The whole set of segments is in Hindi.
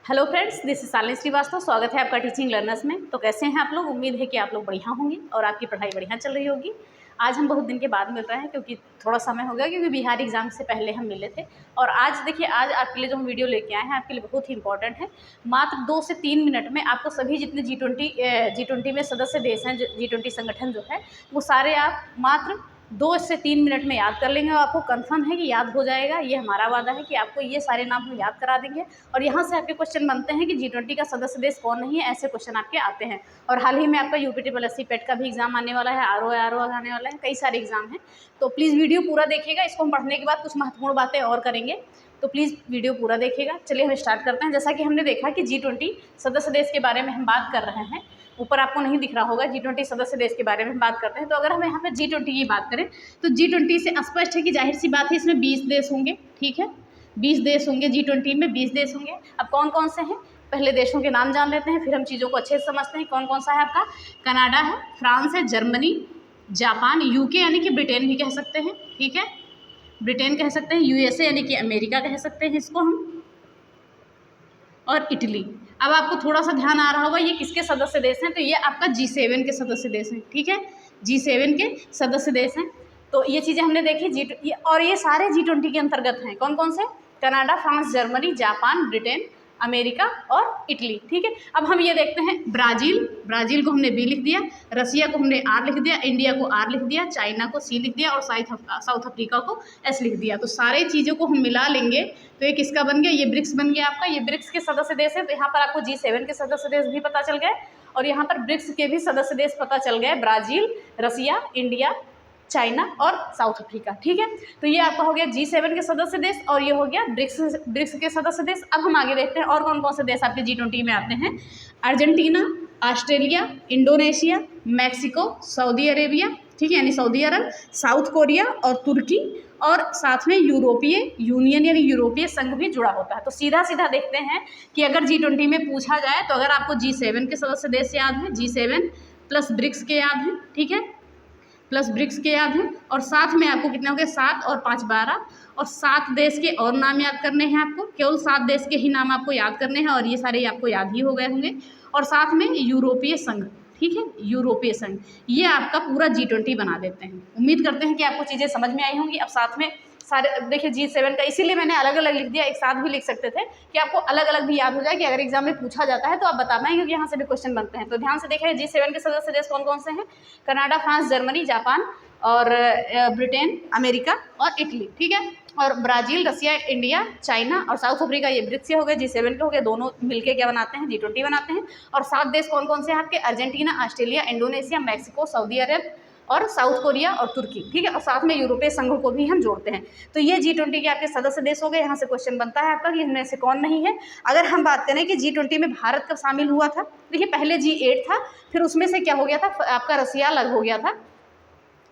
Hello friends, this is Shalini Srivastava. स्वागत है आपका टीचिंग लर्नर्स में। तो कैसे हैं आप लोग? उम्मीद है कि आप लोग बढ़िया होंगे और आपकी पढ़ाई बढ़िया चल रही होगी। आज हम बहुत दिन के बाद मिल रहे हैं क्योंकि थोड़ा समय हो गया, क्योंकि बिहार एग्जाम से पहले हम मिले थे। और आज देखिए, आज आपके लिए जो हम वीडियो लेके आए हैं आपके लिए बहुत ही इंपॉर्टेंट है। मात्र 2 से 3 मिनट में आपको सभी जितने G20 में सदस्य देश हैं, G20 संगठन जो है, वो सारे आप मात्र 2 से 3 मिनट में याद कर लेंगे और आपको कंफर्म है कि याद हो जाएगा। ये हमारा वादा है कि आपको ये सारे नाम हम याद करा देंगे। और यहाँ से आपके क्वेश्चन बनते हैं कि G20 का सदस्य देश कौन नहीं है, ऐसे क्वेश्चन आपके आते हैं। और हाल ही में आपका UPTSC पेट का भी एग्जाम आने वाला है, RO आने वाला है, कई सारे एग्जाम हैं। तो प्लीज़ वीडियो पूरा देखिएगा। इसको हम पढ़ने के बाद कुछ महत्वपूर्ण बातें और करेंगे, तो प्लीज़ वीडियो पूरा देखिएगा। चलिए हम स्टार्ट करते हैं। जैसा कि हमने देखा कि G20 सदस्य देश के बारे में हम बात कर रहे हैं। ऊपर आपको नहीं दिख रहा होगा, G20 सदस्य देश के बारे में हम बात करते हैं। तो अगर हम यहाँ पे G20 की बात करें तो G20 से स्पष्ट है कि जाहिर सी बात है, इसमें 20 देश होंगे। ठीक है, 20 देश होंगे। G20 में 20 देश होंगे। अब कौन कौन से हैं, पहले देशों के नाम जान लेते हैं, फिर हम चीज़ों को अच्छे से समझते हैं। कौन कौन सा है आपका? कनाडा है, फ्रांस है, जर्मनी, जापान, UK यानी कि ब्रिटेन भी कह सकते हैं। ठीक है, ब्रिटेन कह सकते हैं, USA यानी कि अमेरिका कह सकते हैं इसको हम, और इटली। अब आपको थोड़ा सा ध्यान आ रहा होगा ये किसके सदस्य देश हैं, तो ये आपका G7 के सदस्य देश हैं। ठीक है, G7 के सदस्य देश हैं। तो ये चीज़ें हमने देखी और ये सारे G20 के अंतर्गत हैं। कौन कौन से? Canada, France, Germany, Japan, Britain, America और इटली। ठीक है, अब हम ये देखते हैं ब्राज़ील को हमने B लिख दिया, रसिया को हमने R लिख दिया, इंडिया को R लिख दिया, चाइना को C लिख दिया और साउथ अफ्रीका को S लिख दिया। तो सारे चीज़ों को हम मिला लेंगे तो ये किसका बन गया? ये ब्रिक्स बन गया आपका। ये ब्रिक्स के सदस्य देश है। तो यहाँ पर आपको G7 के सदस्य देश भी पता चल गए और यहाँ पर ब्रिक्स के भी सदस्य देश पता चल गए, ब्राज़ील, रसिया, इंडिया, चाइना और साउथ अफ्रीका। ठीक है, तो ये आपका हो गया G7 के सदस्य देश और ये हो गया ब्रिक्स के सदस्य देश। अब हम आगे देखते हैं और कौन कौन से देश आपके G20 में आते हैं। Argentina, Australia, Indonesia, Mexico, Saudi Arabia, ठीक है यानी सऊदी अरब, साउथ कोरिया और तुर्की, और साथ में यूरोपीय यूनियन यानी यूरोपीय संघ भी जुड़ा होता है। तो सीधा सीधा देखते हैं कि अगर G20 में पूछा जाए तो अगर आपको G7 के सदस्य देश याद हैं, G7 प्लस ब्रिक्स के याद हैं, ठीक है, प्लस ब्रिक्स के याद हैं, और साथ में आपको कितने हो गए? 7 और 5 12, और 7 देश के और नाम याद करने हैं आपको। केवल 7 देश के ही नाम आपको याद करने हैं और ये सारे आपको याद ही हो गए होंगे। और साथ में यूरोपीय संघ, ठीक है, यूरोपीय संघ, ये आपका पूरा G20 बना देते हैं। उम्मीद करते हैं कि आपको चीज़ें समझ में आई होंगी। अब साथ में सारे देखिए G7 का, इसीलिए मैंने अलग अलग लिख दिया, एक साथ भी लिख सकते थे कि आपको अलग अलग भी याद हो जाए कि अगर एग्जाम में पूछा जाता है तो आप बता पाएंगे, क्योंकि यहाँ से भी क्वेश्चन बनते हैं। तो ध्यान से देखिए G7 के सदस्य देश कौन कौन से हैं? कनाडा, फ्रांस, जर्मनी, जापान और ब्रिटेन, अमेरिका और इटली। ठीक है, और ब्राज़ील, रसिया, इंडिया, चाइना और साउथ अफ्रीका, ये ब्रिक्स हो गए, G7 के हो गए। दोनों मिलके क्या बनाते हैं? G20 बनाते हैं। और 7 देश कौन कौन से हैं आपके? Argentina, Australia, Indonesia, Mexico, Saudi Arab और साउथ कोरिया और तुर्की। ठीक है, और साथ में यूरोपीय संघ को भी हम जोड़ते हैं। तो ये G20 के आपके सदस्य देश हो गए। यहाँ से क्वेश्चन बनता है आपका कि इनमें से कौन नहीं है। अगर हम बात करें कि G20 में भारत कब शामिल हुआ था, देखिए पहले G8 था, फिर उसमें से क्या हो गया था? आपका रसिया अलग हो गया था,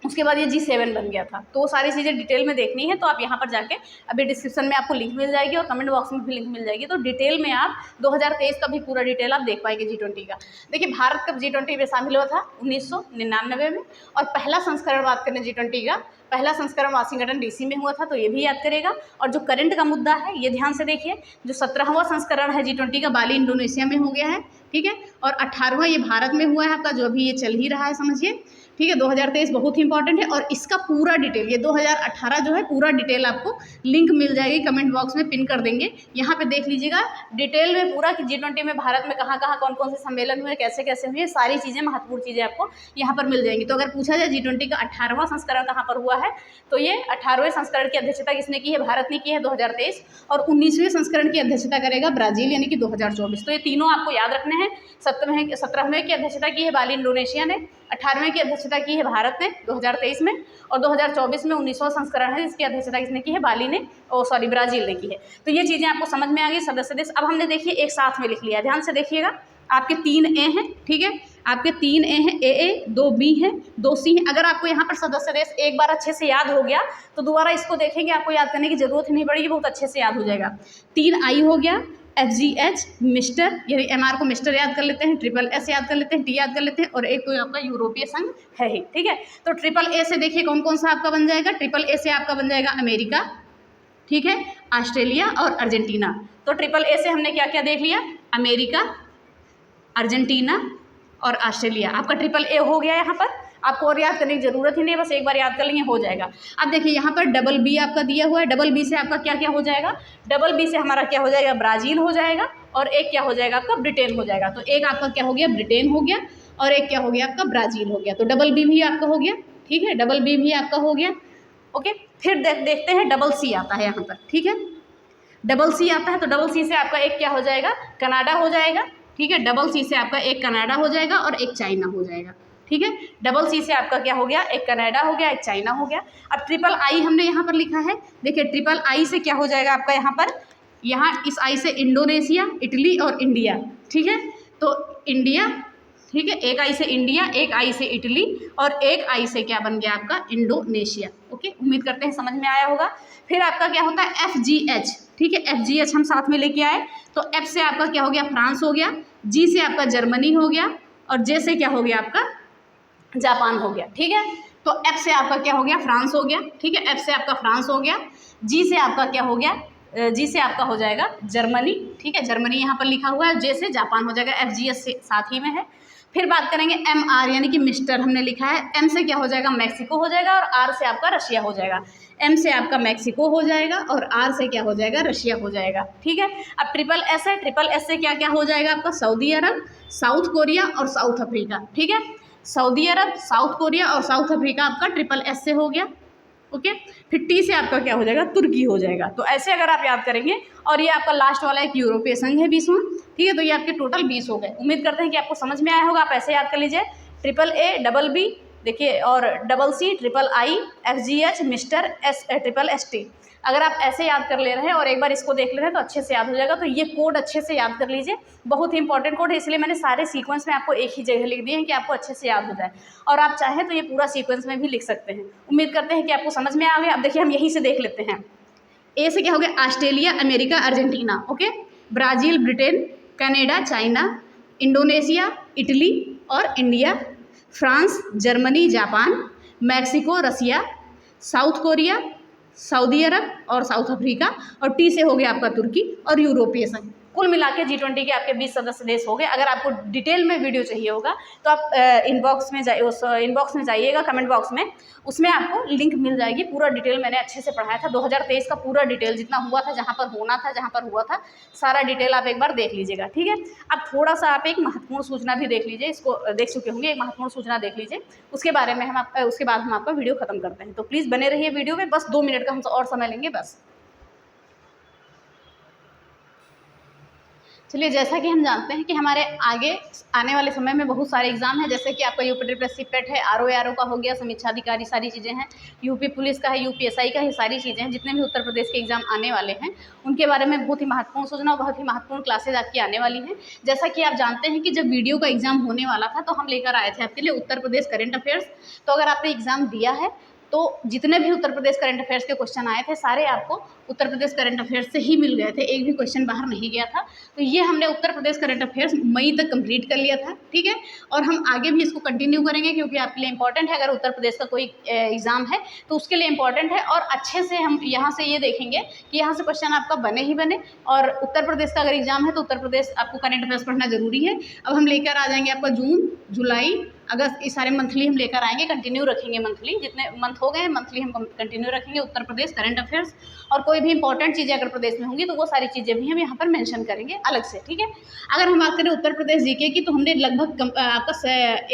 उसके बाद ये G7 बन गया था। तो वो सारी चीज़ें डिटेल में देखनी है तो आप यहाँ पर जाके, अभी डिस्क्रिप्शन में आपको लिंक मिल जाएगी और कमेंट बॉक्स में भी लिंक मिल जाएगी। तो डिटेल में आप 2023 का भी पूरा डिटेल आप देख पाएंगे G20 का। देखिए भारत कब G20 में शामिल हुआ था? 1999 में। और पहला संस्करण बात करें G20 का, पहला संस्करण वाशिंगटन DC में हुआ था, तो ये भी याद करेगा। और जो करंट का मुद्दा है ये ध्यान से देखिए, जो 17वां संस्करण है G20 का, बाली इंडोनेशिया में हो गया है। ठीक है, और 18वां ये भारत में हुआ है आपका, जो अभी ये चल ही रहा है, समझिए। ठीक है, 2023 बहुत ही इंपॉर्टेंट है और इसका पूरा डिटेल, ये 2018 जो है पूरा डिटेल आपको लिंक मिल जाएगी, कमेंट बॉक्स में पिन कर देंगे। यहाँ पे देख लीजिएगा डिटेल में पूरा कि G20 में भारत में कहाँ कहाँ कौन कौन से सम्मेलन हुए, कैसे कैसे हुए, सारी चीज़ें, महत्वपूर्ण चीज़ें आपको यहाँ पर मिल जाएंगी। तो अगर पूछा जाए G20 का 18वां संस्करण कहाँ पर हुआ है, तो ये 18वें संस्करण की अध्यक्षता किसने की है? भारत ने की है 2023। और 19वें संस्करण की अध्यक्षता करेगा ब्राज़ील यानी कि 2024। तो ये तीनों आपको याद रखने हैं। 17वें की अध्यक्षता की है बाली इंडोनेशिया ने, 18वें की अध्यक्षता की है भारत ने 2023 में, और 2024 में 19वां संस्करण है जिसकी अध्यक्षता किसने की है? ब्राज़ील ने की है। तो ये चीज़ें आपको समझ में आ गई, सदस्य देश। अब हमने देखिए एक साथ में लिख लिया, ध्यान से देखिएगा। आपके 3 A हैं, ठीक है, आपके 3 A हैं, AA, 2 B हैं, 2 C हैं। अगर आपको यहाँ पर सदस्य देश एक बार अच्छे से याद हो गया तो दोबारा इसको देखेंगे, आपको याद करने की जरूरत ही नहीं पड़ेगी, बहुत अच्छे से याद हो जाएगा। 3 I हो गया, FGH मिस्टर, यानी MR को मिस्टर याद कर लेते हैं, SSS याद कर लेते हैं, T याद कर लेते हैं, और एक तो आपका यूरोपीय संघ है ही। ठीक है, तो AAA से देखिए कौन कौन सा आपका बन जाएगा। AAA से आपका बन जाएगा अमेरिका, ठीक है, ऑस्ट्रेलिया और अर्जेंटीना। तो ट्रिपल ए से हमने क्या क्या देख लिया, अमेरिका, अर्जेंटीना और ऑस्ट्रेलिया। आपका ट्रिपल ए हो गया। यहाँ पर आपको और याद करने की जरूरत ही नहीं, बस एक बार याद कर लेंगे हो जाएगा। अब देखिए यहाँ पर डबल बी आपका दिया हुआ है। डबल बी से आपका क्या क्या हो जाएगा, डबल बी से हमारा क्या हो जाएगा, ब्राज़ील हो जाएगा और एक क्या हो जाएगा आपका, ब्रिटेन हो जाएगा। तो एक आपका क्या हो गया, ब्रिटेन हो गया और एक क्या हो गया आपका, ब्राज़ील हो गया। तो डबल बी भी आपका हो गया, ठीक है, डबल बी भी आपका हो गया। ओके, फिर देखते हैं डबल सी आता है यहाँ पर, ठीक है, डबल सी आता है। तो डबल सी से आपका एक क्या हो जाएगा, कनाडा हो जाएगा, ठीक है, डबल सी से आपका एक कनाडा हो जाएगा और एक चाइना हो जाएगा, ठीक है। डबल सी से आपका क्या हो गया, एक कनाडा हो गया, एक चाइना हो गया। अब ट्रिपल आई हमने यहाँ पर लिखा है, देखिए ट्रिपल आई से क्या हो जाएगा आपका, यहाँ पर, यहाँ इस आई से इंडोनेशिया, इटली और इंडिया, ठीक है। तो इंडिया, ठीक है, एक आई से इंडिया, एक आई से इटली और एक आई से क्या बन गया आपका, इंडोनेशिया। ओके, उम्मीद करते हैं समझ में आया होगा। फिर आपका क्या होता है, FGH, ठीक है, FGH हम साथ में लेके आए। तो F से आपका क्या हो गया, फ्रांस हो गया, G से आपका जर्मनी हो गया और J से क्या हो गया आपका, जापान हो गया, ठीक है। तो F से आपका क्या हो गया, फ्रांस हो गया, ठीक है, F से आपका फ्रांस हो गया। G से आपका क्या हो गया, G से आपका हो जाएगा जर्मनी, ठीक है, जर्मनी यहाँ पर लिखा हुआ है। J से जापान हो जाएगा, FGH से साथ ही में है। फिर बात करेंगे MR यानी कि मिस्टर हमने लिखा है। M से क्या हो जाएगा, मैक्सिको हो जाएगा और R से आपका रशिया हो जाएगा। M से आपका मैक्सिको हो जाएगा और R से क्या हो जाएगा, रशिया हो जाएगा, ठीक है। अब ट्रिपल S है, ट्रिपल S से क्या क्या हो जाएगा आपका, सऊदी अरब, साउथ कोरिया और साउथ अफ्रीका, ठीक है, सऊदी अरब, साउथ कोरिया और साउथ अफ्रीका आपका ट्रिपल S से हो गया। ओके, फिर T से आपका क्या हो जाएगा, तुर्की हो जाएगा। तो ऐसे अगर आप याद करेंगे, और ये आपका लास्ट वाला एक यूरोपीय संघ है 20वां, ठीक है। तो ये आपके टोटल 20 हो गए। उम्मीद करते हैं कि आपको समझ में आया होगा। आप ऐसे याद कर लीजिए, ट्रिपल ए, डबल बी, देखिए, और double C, triple I, FGH, mister, triple ST। अगर आप ऐसे याद कर ले रहे हैं और एक बार इसको देख ले रहे हैं तो अच्छे से याद हो जाएगा। तो ये कोड अच्छे से याद कर लीजिए, बहुत ही इंपॉर्टेंट कोड है, इसलिए मैंने सारे सीक्वेंस में आपको एक ही जगह लिख दिए हैं कि आपको अच्छे से याद हो जाए। और आप चाहें तो ये पूरा सीक्वेंस में भी लिख सकते हैं। उम्मीद करते हैं कि आपको समझ में आ गया। अब देखिए हम यहीं से देख लेते हैं। ए से क्या हो गया, Australia, America, Argentina, okay, Brazil, Britain, Canada, China, Indonesia, Italy और India, France, Germany, Japan, Mexico, Russia, South Korea, Saudi Arab और साउथ अफ्रीका, और टी से हो गया आपका तुर्की और यूरोपीय संघ। कुल मिला के G20 के आपके 20 सदस्य देश हो गए। अगर आपको डिटेल में वीडियो चाहिए होगा तो आप इनबॉक्स में जाइएगा, कमेंट बॉक्स में, उसमें आपको लिंक मिल जाएगी। पूरा डिटेल मैंने अच्छे से पढ़ाया था, 2023 का पूरा डिटेल जितना हुआ था, जहाँ पर होना था, जहाँ पर हुआ था, सारा डिटेल आप एक बार देख लीजिएगा, ठीक है। अब थोड़ा सा आप एक महत्वपूर्ण सूचना भी देख लीजिए, इसको देख चुके होंगे, एक महत्वपूर्ण सूचना देख लीजिए, उसके बारे में उसके बाद हम आपका वीडियो खत्म करते हैं। तो प्लीज़ बने रहिए वीडियो में, बस 2 मिनट का हम और समय लेंगे बस। चलिए, जैसा कि हम जानते हैं कि हमारे आगे आने वाले समय में बहुत सारे एग्जाम हैं, जैसे कि आपका यूपी ट्रिपल पेट है, RO का हो गया, समीक्षा अधिकारी, सारी चीज़ें हैं, यूपी पुलिस का है, UPSI का है, सारी चीज़ें हैं। जितने भी उत्तर प्रदेश के एग्जाम आने वाले हैं उनके बारे में बहुत ही महत्वपूर्ण सूचना और बहुत ही महत्वपूर्ण क्लासेज आपकी आने वाली हैं। जैसा कि आप जानते हैं कि जब वीडियो का एग्जाम होने वाला था तो हम लेकर आए थे आपके लिए उत्तर प्रदेश करंट अफेयर्स। तो अगर आपने एग्जाम दिया है तो जितने भी उत्तर प्रदेश करंट अफेयर्स के क्वेश्चन आए थे सारे आपको उत्तर प्रदेश करंट अफेयर्स से ही मिल गए थे, एक भी क्वेश्चन बाहर नहीं गया था। तो ये हमने उत्तर प्रदेश करंट अफेयर्स मई तक कंप्लीट कर लिया था, ठीक है, और हम आगे भी इसको कंटिन्यू करेंगे क्योंकि आपके लिए इंपॉर्टेंट है। अगर उत्तर प्रदेश का कोई एग्ज़ाम है तो उसके लिए इंपॉर्टेंट है, और अच्छे से हम यहाँ से ये देखेंगे कि यहाँ से क्वेश्चन आपका बने ही बने। और उत्तर प्रदेश का अगर एग्जाम है तो उत्तर प्रदेश आपको करंट अफेयर्स पढ़ना जरूरी है। अब हम लेकर आ जाएंगे आपका जून, जुलाई, अगस्त, ये सारे मंथली हम लेकर आएंगे, कंटिन्यू रखेंगे। मंथली जितने मंथ हो गए मंथली हम कंटिन्यू रखेंगे उत्तर प्रदेश करंट अफेयर्स। और कोई भी इंपॉर्टेंट चीज़ें अगर प्रदेश में होंगी तो वो सारी चीज़ें भी हम यहाँ पर मेंशन करेंगे अलग से, ठीक है। अगर हम बात करें उत्तर प्रदेश जीके की तो हमने लगभग आपका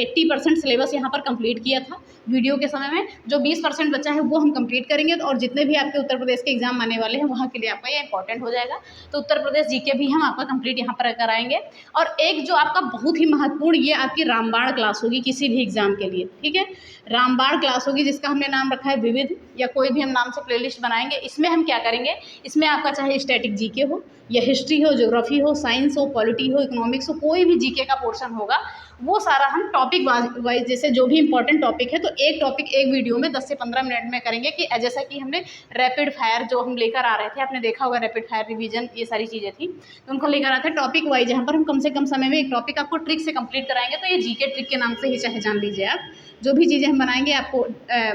80% सिलेबस यहाँ पर कंप्लीट किया था वीडियो के समय में। जो 20% बचा है वो हम कंप्लीट करेंगे, और जितने भी आपके उत्तर प्रदेश के एग्जाम आने वाले हैं वहाँ के लिए आपका ये इंपॉर्टेंट हो जाएगा। तो उत्तर प्रदेश जीके भी हम आपका कंप्लीट यहाँ पर कराएंगे। और एक जो आपका बहुत ही महत्वपूर्ण, ये आपकी रामबाण क्लास होगी किसी भी एग्जाम के लिए, ठीक है, रामबाण क्लास होगी जिसका हमने नाम रखा है विविध, या कोई भी हम नाम से प्लेलिस्ट बनाएंगे। इसमें हम क्या करेंगे, इसमें आपका चाहे स्टैटिक जीके हो या हिस्ट्री हो, ज्योग्राफी हो, साइंस हो, पॉलिटी हो, इकोनॉमिक्स हो, कोई भी जीके का पोर्शन होगा वो सारा हम टॉपिक वाइज, जैसे जो भी इंपॉर्टेंट टॉपिक है तो एक टॉपिक एक वीडियो में 10 से 15 मिनट में करेंगे। कि जैसा कि हमने रैपिड फायर जो हम लेकर आ रहे थे, आपने देखा होगा रैपिड फायर रिवीजन, ये सारी चीज़ें थी, तो उनको लेकर आते हैं टॉपिक वाइज, यहाँ पर हम कम से कम समय में एक टॉपिक आपको ट्रिक से कंप्लीट कराएंगे। तो ये जीके ट्रिक के नाम से ही चाहे जान लीजिए आप, जो भी चीज़ें हम बनाएंगे आपको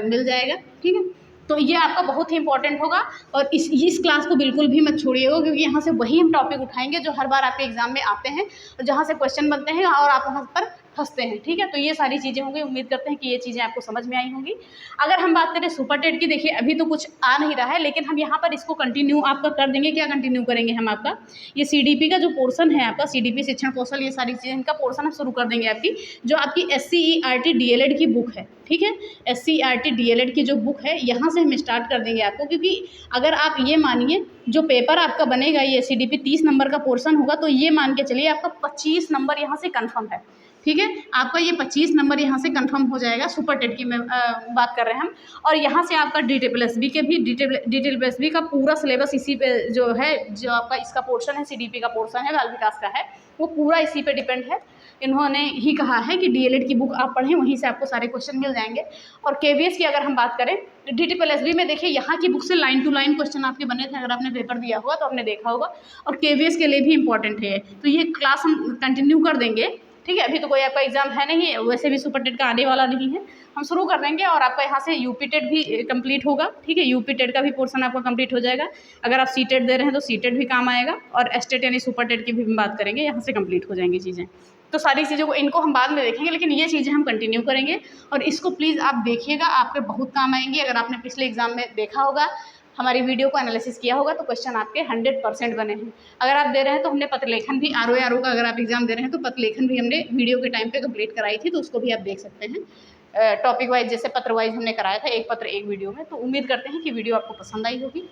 मिल जाएगा, ठीक है। तो ये आपका बहुत ही इंपॉर्टेंट होगा और इस क्लास को बिल्कुल भी मत छोड़िएगा, क्योंकि यहाँ से वही हम टॉपिक उठाएंगे जो हर बार आपके एग्जाम में आते हैं और जहाँ से क्वेश्चन बनते हैं और आप वहाँ पर फंसते हैं। ठीक है, तो ये सारी चीज़ें होंगी। उम्मीद करते हैं कि ये चीज़ें आपको समझ में आई होंगी। अगर हम बात करें सुपर टेट की, देखिए अभी तो कुछ आ नहीं रहा है, लेकिन हम यहाँ पर इसको कंटिन्यू आपका कर देंगे। क्या कंटिन्यू करेंगे हम आपका ये CDP का जो पोर्सन है आपका, CDP शिक्षण कौशल, ये सारी चीज़ें इनका पोर्सन हम शुरू कर देंगे। आपकी जो आपकी SCERT DLED की बुक है, ठीक है, SCERT DLED की जो बुक है यहाँ से हम स्टार्ट कर देंगे आपको। क्योंकि अगर आप ये मानिए जो पेपर आपका बनेगा ये CDP 30 नंबर का पोर्सन होगा, तो ये मान के चलिए आपका 25 नंबर यहाँ से कन्फर्म है। ठीक है, आपका ये 25 नंबर यहाँ से कंफर्म हो जाएगा। सुपर टेट की मैं बात कर रहे हैं हम। और यहाँ से आपका DSSB के भी DSSB का पूरा सिलेबस इसी पे जो है, जो आपका इसका पोर्शन है, CDP का पोर्शन है, बाल विकास का है, वो पूरा इसी पे डिपेंड है। इन्होंने ही कहा है कि DLED की बुक आप पढ़ें, वहीं से आपको सारे क्वेश्चन मिल जाएंगे। और KVS की अगर हम बात करें, DSSB में देखिए यहाँ की बुक से लाइन टू लाइन क्वेश्चन आपके बने थे। अगर आपने पेपर दिया होगा तो आपने देखा होगा। और KVS के लिए भी इंपॉर्टेंट है। तो ये क्लास हम कंटिन्यू कर देंगे। ठीक है, अभी तो कोई आपका एग्जाम है नहीं, वैसे भी सुपर टेट का आने वाला नहीं है, हम शुरू कर देंगे। और आपका यहाँ से UP टेट भी कंप्लीट होगा। ठीक है, UP टेट का भी पोर्शन आपका कंप्लीट हो जाएगा। अगर आप CTET दे रहे हैं तो CTET भी काम आएगा। और STET यानी सुपर टेट की भी हम बात करेंगे, यहाँ से कंप्लीट हो जाएंगी चीज़ें। तो सारी चीज़ों को इनको हम बाद में देखेंगे, लेकिन ये चीज़ें हम कंटिन्यू करेंगे। और इसको प्लीज़ आप देखिएगा, आपके बहुत काम आएंगी। अगर आपने पिछले एग्जाम में देखा होगा, हमारी वीडियो को एनालिसिस किया होगा, तो क्वेश्चन आपके 100% बने हैं। अगर आप दे रहे हैं तो हमने पत्र लेखन भी RO का, अगर आप एग्जाम दे रहे हैं तो पत्र लेखन भी हमने वीडियो के टाइम पे कंप्लीट कराई थी, तो उसको भी आप देख सकते हैं। टॉपिक वाइज जैसे पत्र वाइज हमने कराया था, एक पत्र एक वीडियो में। तो उम्मीद करते हैं कि वीडियो आपको पसंद आई होगी।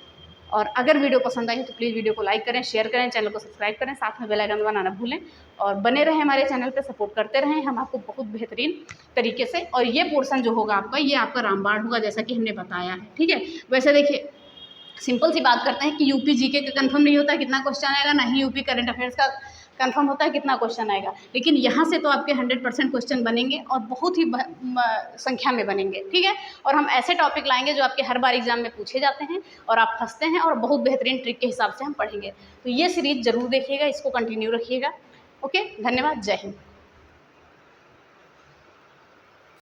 और अगर वीडियो पसंद आई हो तो प्लीज़ वीडियो को लाइक करें, शेयर करें, चैनल को सब्सक्राइब करें, साथ में बेल आइकन दबाना ना भूलें। और बने रहें हमारे चैनल पे, सपोर्ट करते रहें, हम आपको बहुत बेहतरीन तरीके से। और ये पोर्शन जो होगा आपका, ये आपका रामबाण होगा, जैसा कि हमने बताया है। ठीक है, वैसे देखिए सिंपल सी बात करते हैं कि UP GK का कंफर्म नहीं होता है कितना क्वेश्चन आएगा, ना ही UP करंट अफेयर्स का कंफर्म होता है कितना क्वेश्चन आएगा। लेकिन यहाँ से तो आपके 100% क्वेश्चन बनेंगे और बहुत ही संख्या में बनेंगे। ठीक है, और हम ऐसे टॉपिक लाएंगे जो आपके हर बार एग्जाम में पूछे जाते हैं और आप फंसते हैं, और बहुत बेहतरीन ट्रिक के हिसाब से हम पढ़ेंगे। तो ये सीरीज जरूर देखिएगा, इसको कंटिन्यू रखिएगा। ओके, धन्यवाद, जय हिंद।